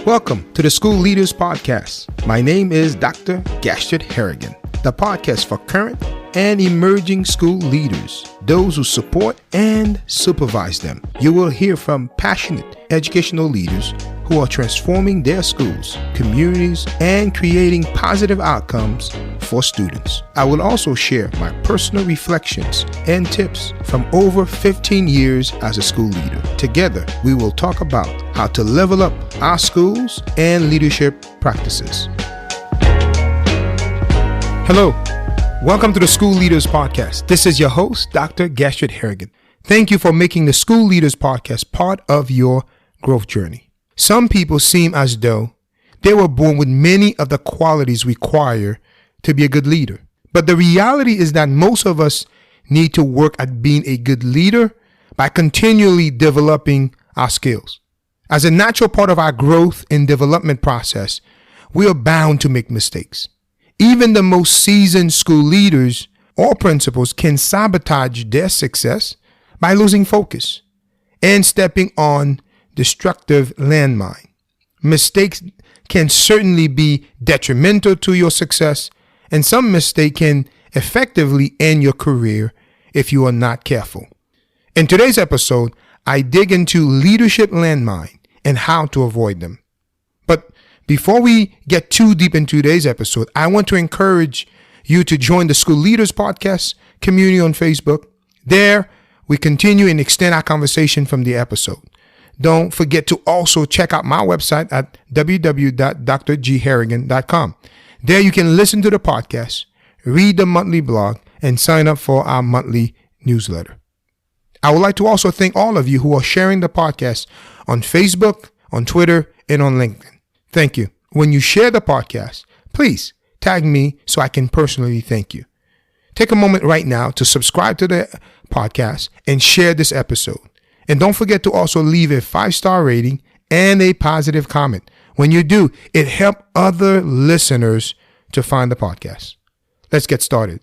Welcome to the School Leaders Podcast. My name is Dr. Gastrid Harrigan, the podcast for current and emerging school leaders, those who support and supervise them. You will hear from passionate educational leaders who are transforming their schools, communities, and creating positive outcomes for students. I will also share my personal reflections and tips from over 15 years as a school leader. Together, we will talk about how to level up our schools and leadership practices. Hello. Welcome to the School Leaders Podcast. This is your host, Dr. Gastrid Harrigan. Thank you for making the School Leaders Podcast part of your growth journey. Some people seem as though they were born with many of the qualities required to be a good leader. But the reality is that most of us need to work at being a good leader by continually developing our skills. As a natural part of our growth and development process, we are bound to make mistakes. Even the most seasoned school leaders or principals can sabotage their success by losing focus and stepping on destructive landmine. Mistakes can certainly be detrimental to your success, and some mistake can effectively end your career if you are not careful. In today's episode, I dig into leadership landmine and how to avoid them. But before we get too deep into today's episode, I want to encourage you to join the School Leaders Podcast community on Facebook. There, we continue and extend our conversation from the episode. Don't forget to also check out my website at www.drgharrigan.com. There you can listen to the podcast, read the monthly blog, and sign up for our monthly newsletter. I would like to also thank all of you who are sharing the podcast on Facebook, on Twitter, and on LinkedIn. Thank you. When you share the podcast, please tag me so I can personally thank you. Take a moment right now to subscribe to the podcast and share this episode. And don't forget to also leave a 5-star rating and a positive comment. When you do, it helps other listeners to find the podcast. Let's get started.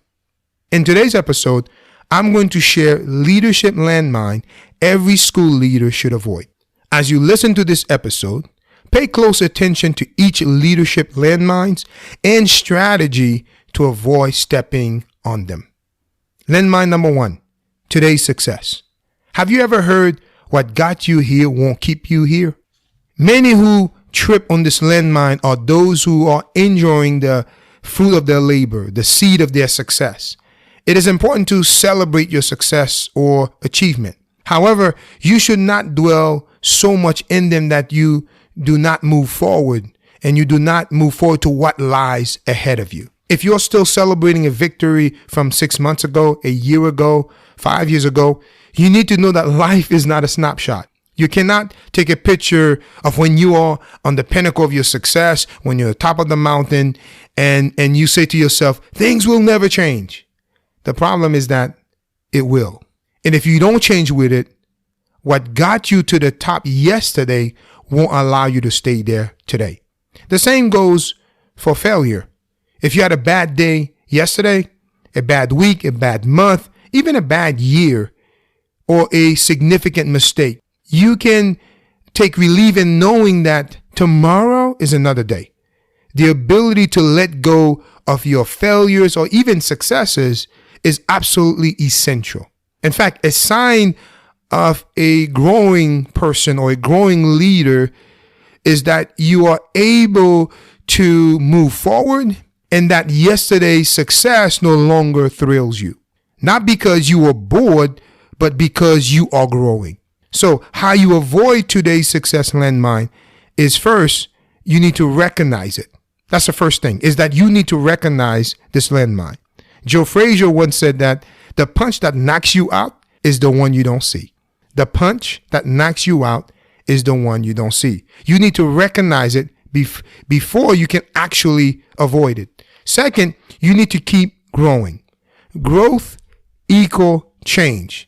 In today's episode, I'm going to share leadership landmine every school leader should avoid. As you listen to this episode, pay close attention to each leadership landmines and strategy to avoid stepping on them. Landmine number 1, today's success. Have you ever heard what got you here won't keep you here? Many who trip on this landmine are those who are enjoying the fruit of their labor, the seed of their success. It is important to celebrate your success or achievement. However, you should not dwell so much in them that you do not move forward and you do not move forward to what lies ahead of you. If you're still celebrating a victory from 6 months ago, a year ago, 5 years ago, you need to know that life is not a snapshot. You cannot take a picture of when you are on the pinnacle of your success, when you're at the top of the mountain, and you say to yourself, things will never change. The problem is that it will. And if you don't change with it, what got you to the top yesterday won't allow you to stay there today. The same goes for failure. If you had a bad day yesterday, a bad week, a bad month, even a bad year, or a significant mistake, you can take relief in knowing that tomorrow is another day. The ability to let go of your failures or even successes is absolutely essential. In fact, a sign of a growing person or a growing leader is that you are able to move forward and that yesterday's success no longer thrills you. Not because you were bored, but because you are growing. So how you avoid today's success landmine is first, you need to recognize it. That's the first thing, is that you need to recognize this landmine. Joe Frazier once said that the punch that knocks you out is the one you don't see. The punch that knocks you out is the one you don't see. You need to recognize it before you can actually avoid it. Second, you need to keep growing. Growth equal change.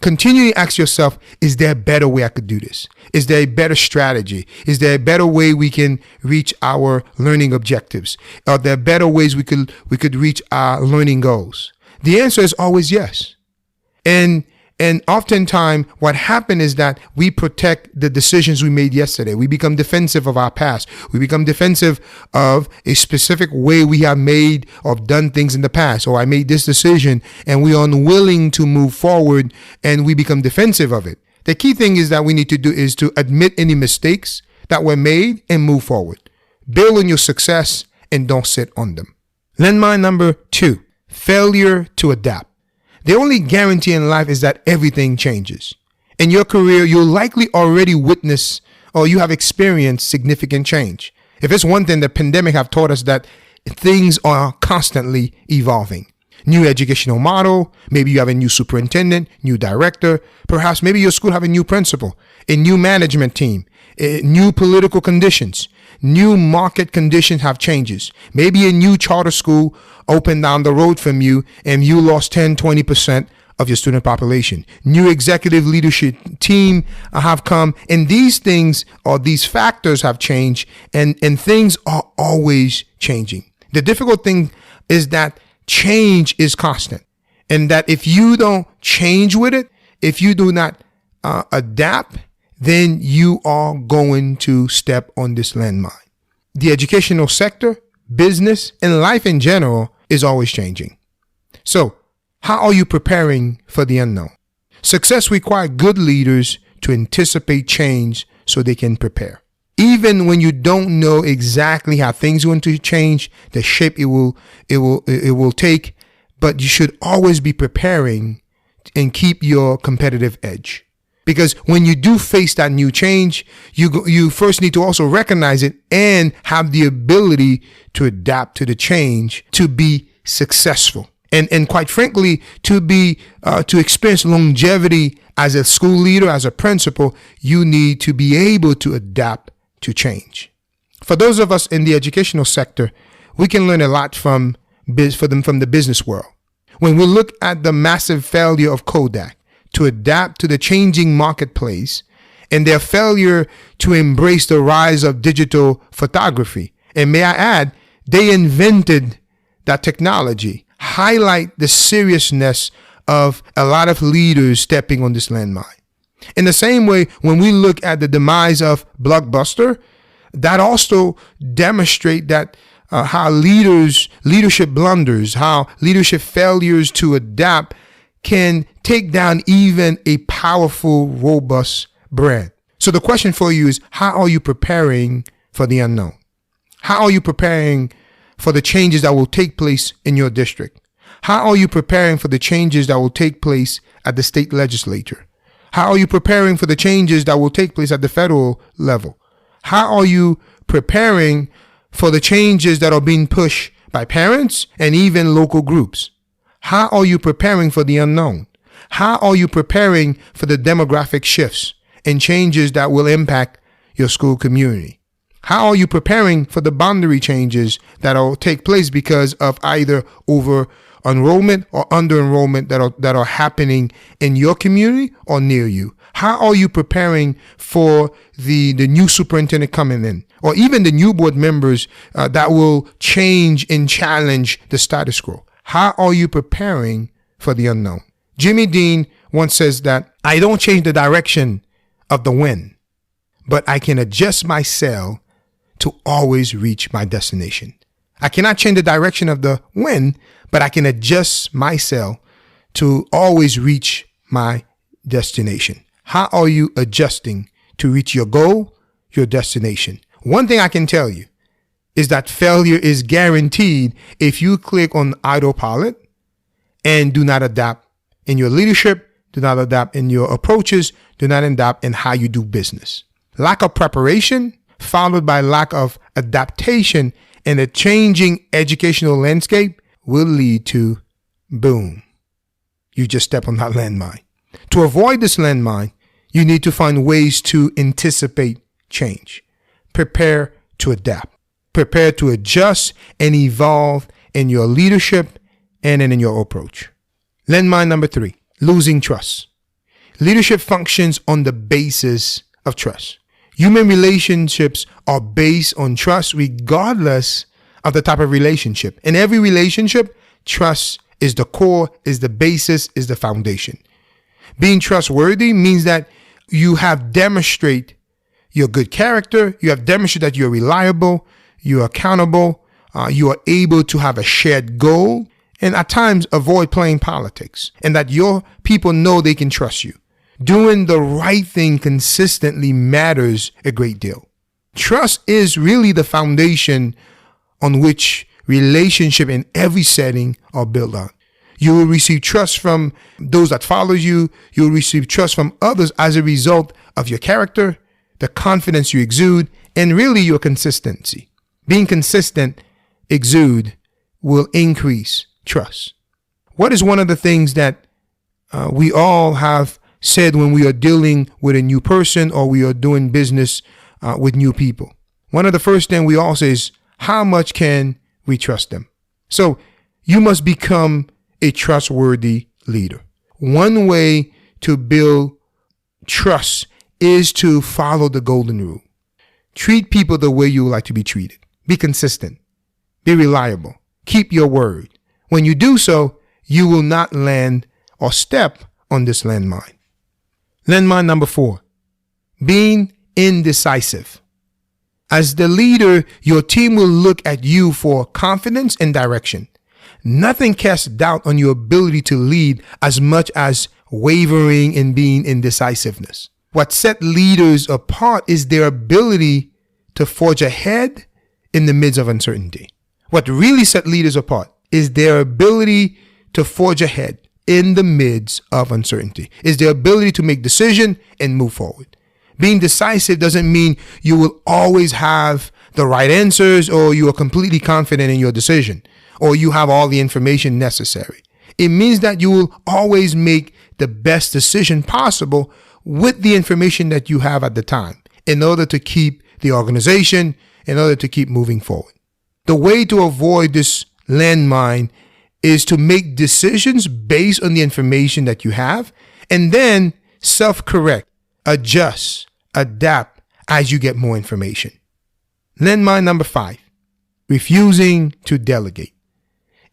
Continually ask yourself, is there a better way I could do this? Is there a better strategy? Is there a better way we can reach our learning objectives? Are there better ways we could reach our learning goals? The answer is always yes. And And oftentimes what happened is that we protect the decisions we made yesterday. We become defensive of our past. We become defensive of a specific way we have made or done things in the past. Or I made this decision and we are unwilling to move forward and we become defensive of it. The key thing is that we need to do is to admit any mistakes that were made and move forward. Build on your success and don't sit on them. Landmine number 2, failure to adapt. The only guarantee in life is that everything changes. In your career, you'll likely already witness or you have experienced significant change. If it's one thing, the pandemic have taught us that things are constantly evolving. New educational model, maybe you have a new superintendent, new director, perhaps maybe your school have a new principal, a new management team, new political conditions, new market conditions have changes. Maybe a new charter school opened down the road from you and you lost 10-20% of your student population. New executive leadership team have come, and these things or these factors have changed, and things are always changing. The difficult thing is that change is constant, and that if you don't change with it, if you do not adapt, then you are going to step on this landmine. The educational sector, business, and life in general is always changing. So, how are you preparing for the unknown? Success requires good leaders to anticipate change so they can prepare. Even when you don't know exactly how things are going to change, the shape it will take, but you should always be preparing and keep your competitive edge. Because when you do face that new change, you first need to also recognize it and have the ability to adapt to the change to be successful. And quite frankly, to experience longevity as a school leader, as a principal, you need to be able to adapt to change. For those of us in the educational sector, we can learn a lot from the business world. When we look at the massive failure of Kodak to adapt to the changing marketplace and their failure to embrace the rise of digital photography, and may I add, they invented that technology, highlight the seriousness of a lot of leaders stepping on this landmine. In the same way, when we look at the demise of Blockbuster, that also demonstrate that how leadership blunders, how leadership failures to adapt can take down even a powerful, robust brand. So the question for you is, how are you preparing for the unknown? How are you preparing for the changes that will take place in your district? How are you preparing for the changes that will take place at the state legislature? How are you preparing for the changes that will take place at the federal level? How are you preparing for the changes that are being pushed by parents and even local groups? How are you preparing for the unknown? How are you preparing for the demographic shifts and changes that will impact your school community? How are you preparing for the boundary changes that will take place because of either over enrollment or under enrollment that are happening in your community or near you? How are you preparing for the new superintendent coming in, or even the new board members that will change and challenge the status quo? How are you preparing for the unknown? Jimmy Dean once says that I don't change the direction of the wind, but I can adjust my sail to always reach my destination. I cannot change the direction of the wind, but I can adjust my sail to always reach my destination. How are you adjusting to reach your goal, your destination? One thing I can tell you is that failure is guaranteed if you click on autopilot and do not adapt in your leadership, do not adapt in your approaches, do not adapt in how you do business. Lack of preparation followed by lack of adaptation in a changing educational landscape will lead to boom. You just step on that landmine. To avoid this landmine, you need to find ways to anticipate change. Prepare to adapt. Prepare to adjust and evolve in your leadership and in your approach. Landmine number 3, losing trust. Leadership functions on the basis of trust. Human relationships are based on trust regardless of the type of relationship. In every relationship, trust is the core, is the basis, is the foundation. Being trustworthy means that you have demonstrated your good character. You have demonstrated that you're reliable, you're accountable, you are able to have a shared goal, and at times avoid playing politics, and that your people know they can trust you. Doing the right thing consistently matters a great deal. Trust is really the foundation on which relationship in every setting are built on. You will receive trust from those that follow you. You will receive trust from others as a result of your character, the confidence you exude, and really your consistency. Being consistent will increase trust. What is one of the things that we all have said when we are dealing with a new person or we are doing business with new people? One of the first things we all say is, how much can we trust them? So you must become a trustworthy leader. One way to build trust is to follow the golden rule. Treat people the way you would like to be treated. Be consistent. Be reliable. Keep your word. When you do so, you will not land or step on this landmine. Landmine number 4, being indecisive. As the leader, your team will look at you for confidence and direction. Nothing casts doubt on your ability to lead as much as wavering and being indecisiveness. What sets leaders apart is their ability to forge ahead in the midst of uncertainty. What really sets leaders apart is their ability to forge ahead in the midst of uncertainty, is their ability to make decisions and move forward. Being decisive doesn't mean you will always have the right answers or you are completely confident in your decision or you have all the information necessary. It means that you will always make the best decision possible with the information that you have at the time in order to keep the organization, in order to keep moving forward. The way to avoid this landmine is to make decisions based on the information that you have and then self-correct, adjust, adapt as you get more information. Landmine number 5, refusing to delegate.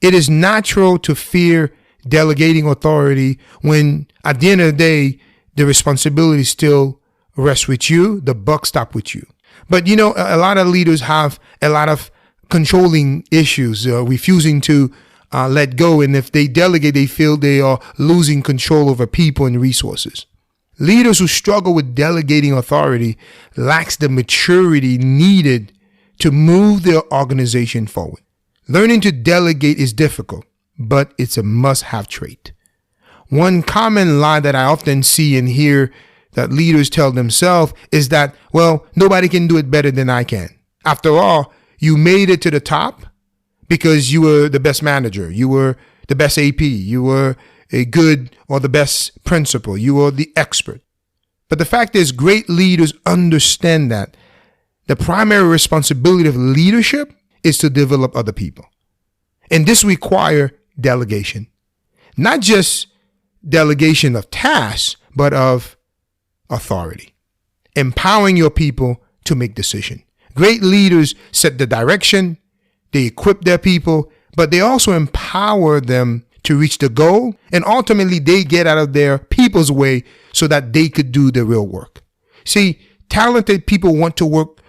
It is natural to fear delegating authority when at the end of the day, the responsibility still rests with you, the buck stops with you. But you know, a lot of leaders have a lot of controlling issues, refusing to let go. And if they delegate, they feel they are losing control over people and resources. Leaders who struggle with delegating authority lacks the maturity needed to move their organization forward. Learning to delegate is difficult, but it's a must-have trait. One common lie that I often see and hear that leaders tell themselves is that, well, nobody can do it better than I can. After all, you made it to the top because you were the best manager, you were the best AP, you were a good or the best principal, you were the expert. But the fact is, great leaders understand that the primary responsibility of leadership is to develop other people. And this requires delegation. Not just delegation of tasks, but of authority. Empowering your people to make decisions. Great leaders set the direction, they equip their people, but they also empower them to reach the goal, and ultimately they get out of their people's way so that they could do the real work. See, talented people want to work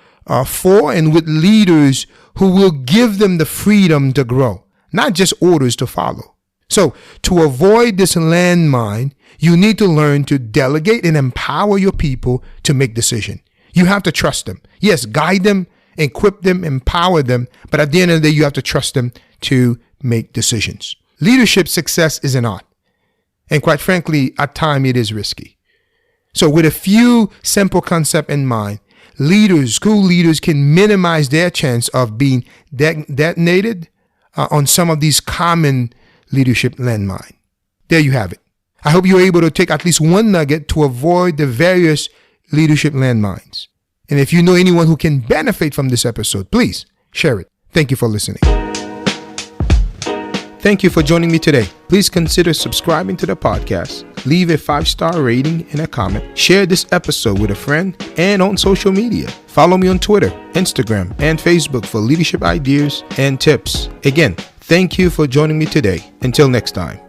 for and with leaders who will give them the freedom to grow, not just orders to follow. So to avoid this landmine, you need to learn to delegate and empower your people to make decisions. You have to trust them. Yes, guide them, equip them, empower them, but at the end of the day, you have to trust them to make decisions. Leadership success is an art. And quite frankly, at times it is risky. So with a few simple concepts in mind, school leaders can minimize their chance of being detonated on some of these common leadership landmines. There you have it. I hope you're able to take at least one nugget to avoid the various leadership landmines. And if you know anyone who can benefit from this episode, please share it. Thank you for listening. Thank you for joining me today. Please consider subscribing to the podcast, leave a 5-star rating and a comment, share this episode with a friend, and on social media. Follow me on Twitter, Instagram, and Facebook for leadership ideas and tips. Again, thank you for joining me today. Until next time.